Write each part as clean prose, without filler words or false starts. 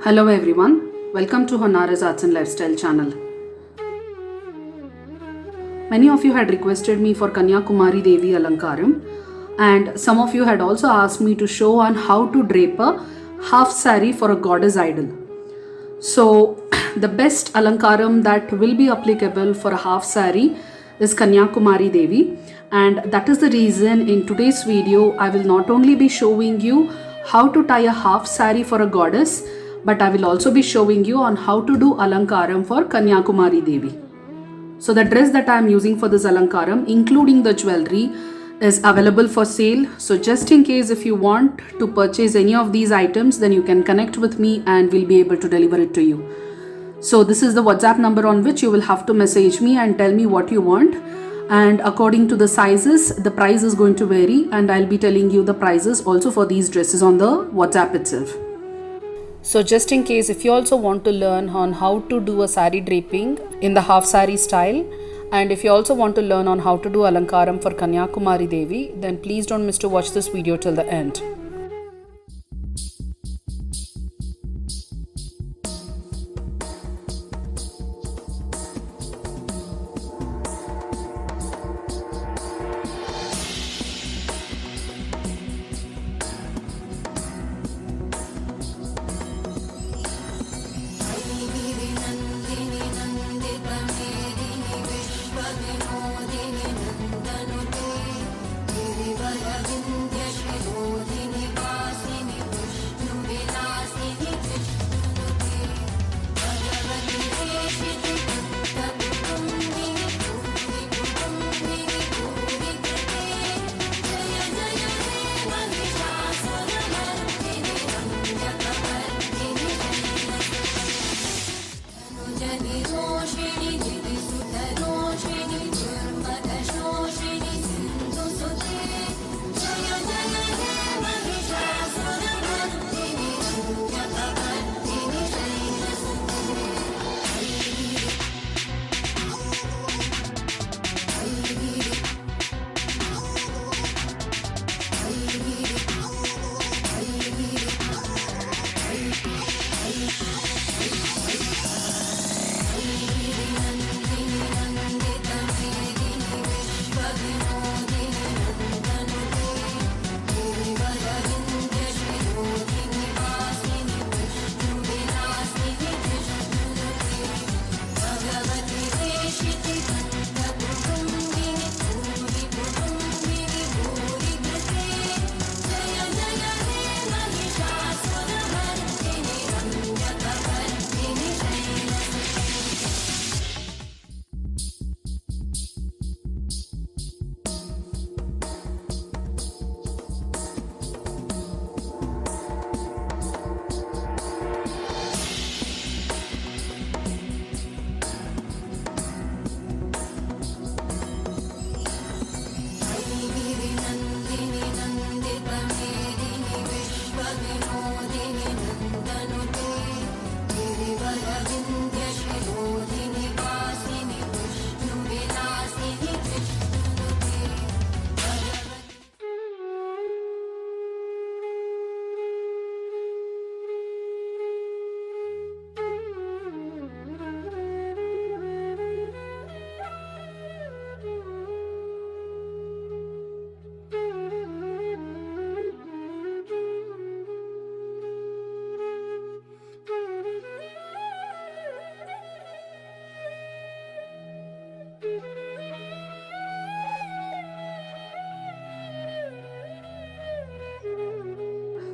Hello everyone, welcome to Honara's Arts and Lifestyle channel. Many of you had requested me for Kanyakumari Devi Alankaram, and some of you had also asked me to show on how to drape a half sari for a goddess idol. So the best Alankaram that will be applicable for a half sari is Kanyakumari Devi, and that is the reason in today's video I will not only be showing you how to tie a half sari for a goddess, but I will also be showing you on how to do Alankaram for Kanyakumari Devi. So the dress that I am using for this Alankaram, including the jewelry, is available for sale. So just in case if you want to purchase any of these items, then you can connect with me and we'll be able to deliver it to you. So this is the WhatsApp number on which you will have to message me and tell me what you want. And according to the sizes, the price is going to vary, and I'll be telling you the prices also for these dresses on the WhatsApp itself. So just in case if you also want to learn on how to do a sari draping in the half sari style, and if you also want to learn on how to do Alankaram for Kanyakumari Devi, then please don't miss to watch this video till the end.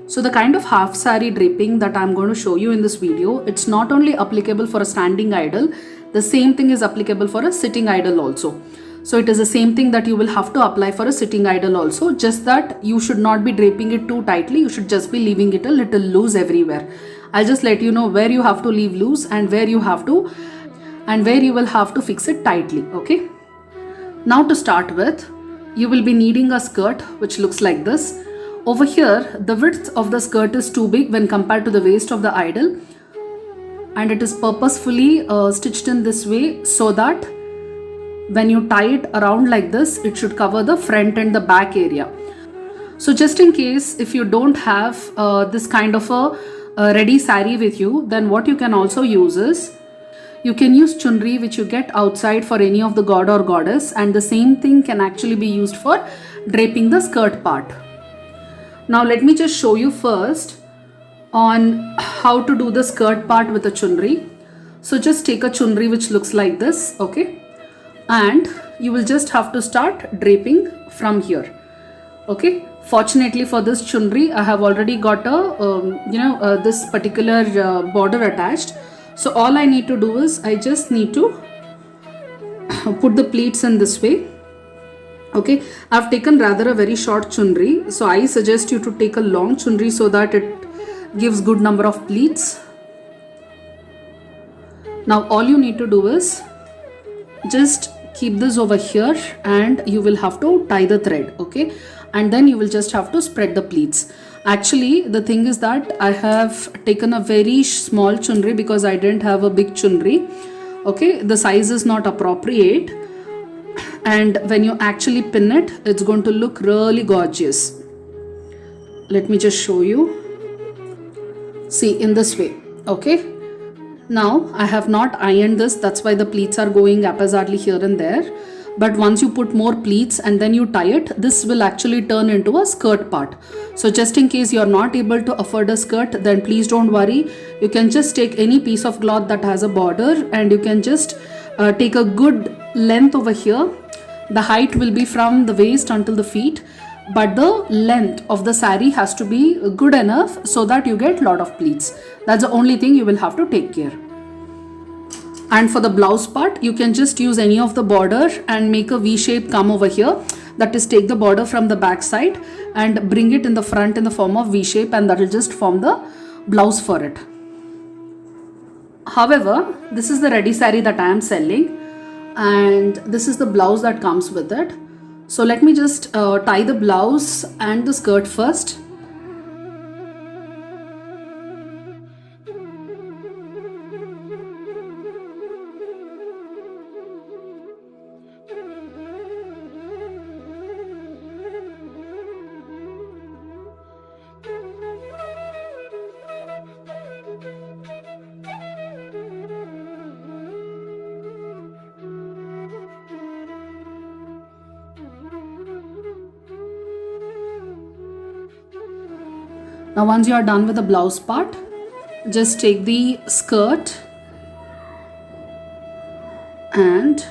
So the kind of half sari draping that I'm going to show you in this video, it's not only applicable for a standing idol, the same thing is applicable for a sitting idol also. So it is the same thing that you will have to apply for a sitting idol also, just that you should not be draping it too tightly, you should just be leaving it a little loose everywhere. I'll just let you know where you have to leave loose and where you will have to fix it tightly, okay? Now to start with, you will be needing a skirt which looks like this. Over here, the width of the skirt is too big when compared to the waist of the idol, and it is purposefully stitched in this way so that when you tie it around like this, it should cover the front and the back area. So just in case if you don't have this kind of a a ready sari with you, then what you can also use is, you can use chunri which you get outside for any of the god or goddess, and the same thing can actually be used for draping the skirt part. Now let me just show you first on how to do the skirt part with a chunri. So just take a chunri which looks like this, okay, and you will just have to start draping from here, okay. Fortunately for this chunri, I have already got a this particular border attached. So all I need to do is I just need to put the pleats in this way, okay. I've taken rather a very short chunri, so I suggest you to take a long chunri so that it gives good number of pleats. Now all you need to do is just keep this over here and you will have to tie the thread, okay, and then you will just have to spread the pleats. Actually the thing is that I have taken a very small chunri because I didn't have a big chunri, okay. The size is not appropriate, and when you actually pin it, it's going to look really gorgeous. Let me just show you. See, in this way, okay. Now I have not ironed this, that's why the pleats are going haphazardly here and there. But once you put more pleats and then you tie it, this will actually turn into a skirt part. So just in case you are not able to afford a skirt, then please don't worry. You can just take any piece of cloth that has a border and you can just take a good length over here. The height will be from the waist until the feet, but the length of the saree has to be good enough so that you get lot of pleats. That's the only thing you will have to take care. And for the blouse part, you can just use any of the border and make a V shape come over here. That is, take the border from the back side and bring it in the front in the form of V shape, and that will just form the blouse for it. However, this is the ready saree that I am selling, and this is the blouse that comes with it. So let me just tie the blouse and the skirt first. Now once you are done with the blouse part, just take the skirt and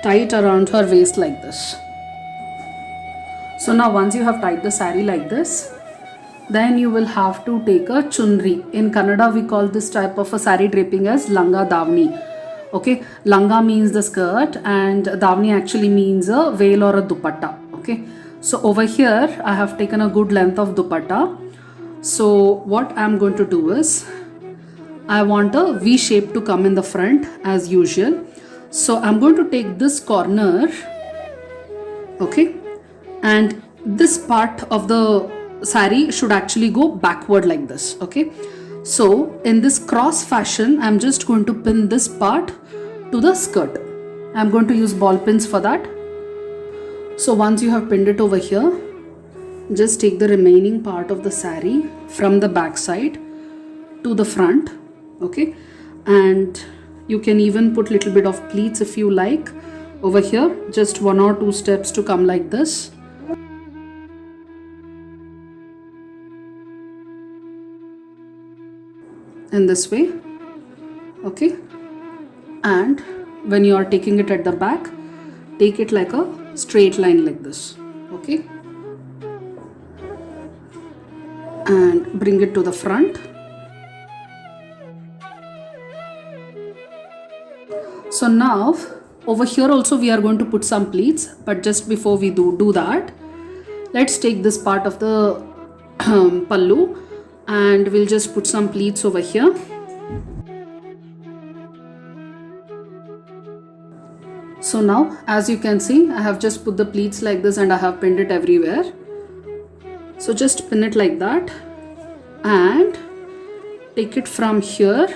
tie it around her waist like this. So now once you have tied the saree like this, then you will have to take a chunri. In Kannada we call this type of a saree draping as langa davni. Okay, langa means the skirt and davni actually means a veil or a dupatta. Okay, so over here I have taken a good length of dupatta. So what I'm going to do is, I want a V shape to come in the front as usual. So I'm going to take this corner, okay, and this part of the saree should actually go backward like this, okay. So in this cross fashion, I'm just going to pin this part to the skirt. I'm going to use ball pins for that. So once you have pinned it over here, just take the remaining part of the saree from the back side to the front, okay, and you can even put little bit of pleats if you like over here, just 1 or 2 steps to come like this. In this way, okay, and when you are taking it at the back, take it like a straight line like this, okay, and bring it to the front. So now over here also we are going to put some pleats, but just before we do that, let's take this part of the pallu and we'll just put some pleats over here. So now as you can see, I have just put the pleats like this and I have pinned it everywhere. So just pin it like that and take it from here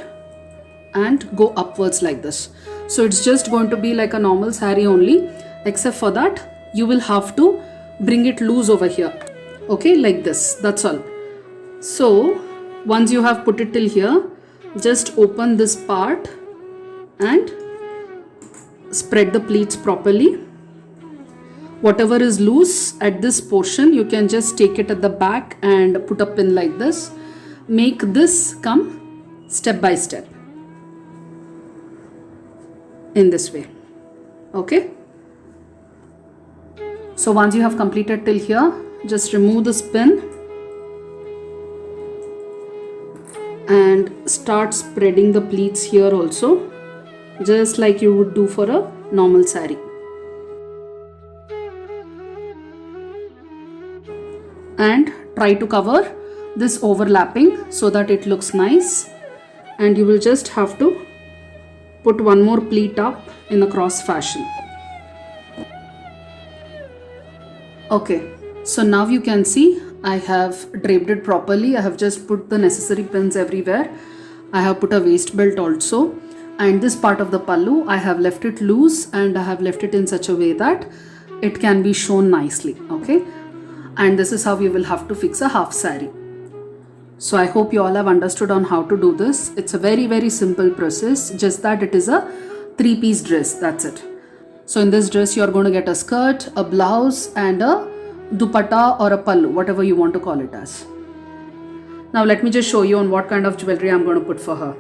and go upwards like this. So it's just going to be like a normal saree only, except for that you will have to bring it loose over here, okay, like this, that's all. So Once you have put it till here, just open this part and spread the pleats properly. Whatever is loose at this portion, you can just take it at the back and put a pin like this. Make this come step by step in this way. Okay. So once you have completed till here, just remove this pin and start spreading the pleats here also, just like you would do for a normal saree. And try to cover this overlapping so that it looks nice. And you will just have to put one more pleat up in a cross fashion. Okay, so now you can see I have draped it properly. I have just put the necessary pins everywhere. I have put a waist belt also. And this part of the pallu, I have left it loose and I have left it in such a way that it can be shown nicely. Okay. And this is how you will have to fix a half saree. So I hope you all have understood on how to do this. It's a very simple process, just that it is a 3-piece dress. That's it. So in this dress, you are going to get a skirt, a blouse and a dupatta or a pallu, whatever you want to call it as. Now let me just show you on what kind of jewelry I'm going to put for her.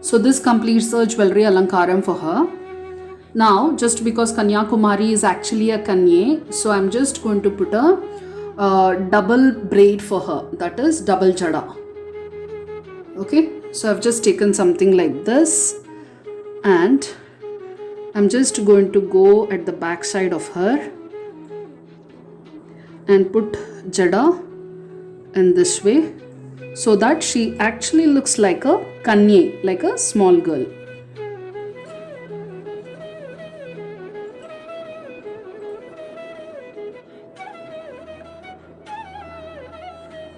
So this completes the jewelry alankaram for her. Now, just because Kanyakumari is actually a Kanye, so I'm just going to put a double braid for her, that is double jada. Okay, so I've just taken something like this and I'm just going to go at the back side of her and put jada in this way, so that she actually looks like a Kanye, like a small girl.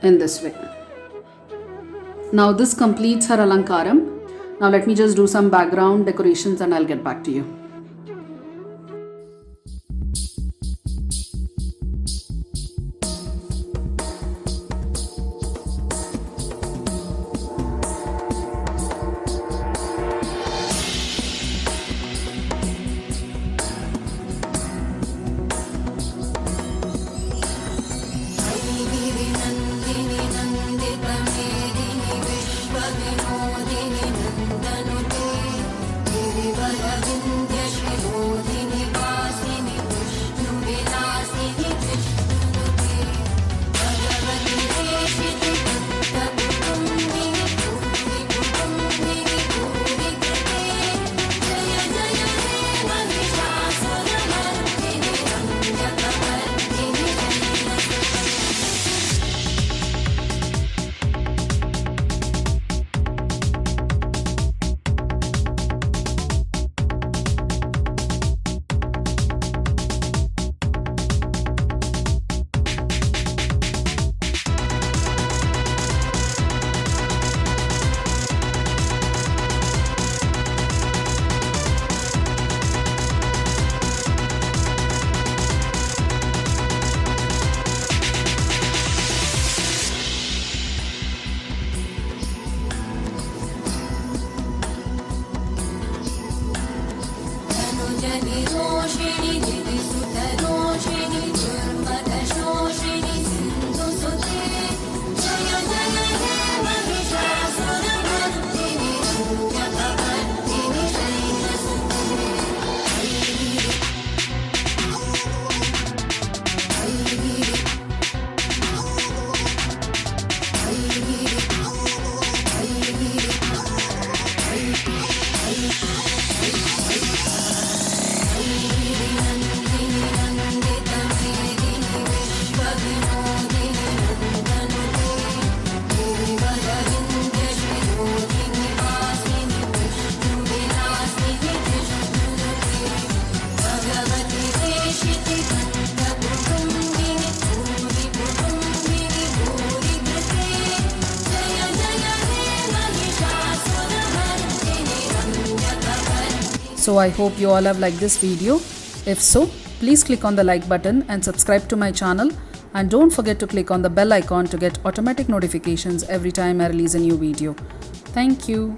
In this way. Now this completes her alankaram. Now let me just do some background decorations and I'll get back to you. विश्वविनोदिनि नन्दनुते गिरिवरविन्द्य So I hope you all have liked this video. If so, please click on the like button and subscribe to my channel, and don't forget to click on the bell icon to get automatic notifications every time I release a new video. Thank you.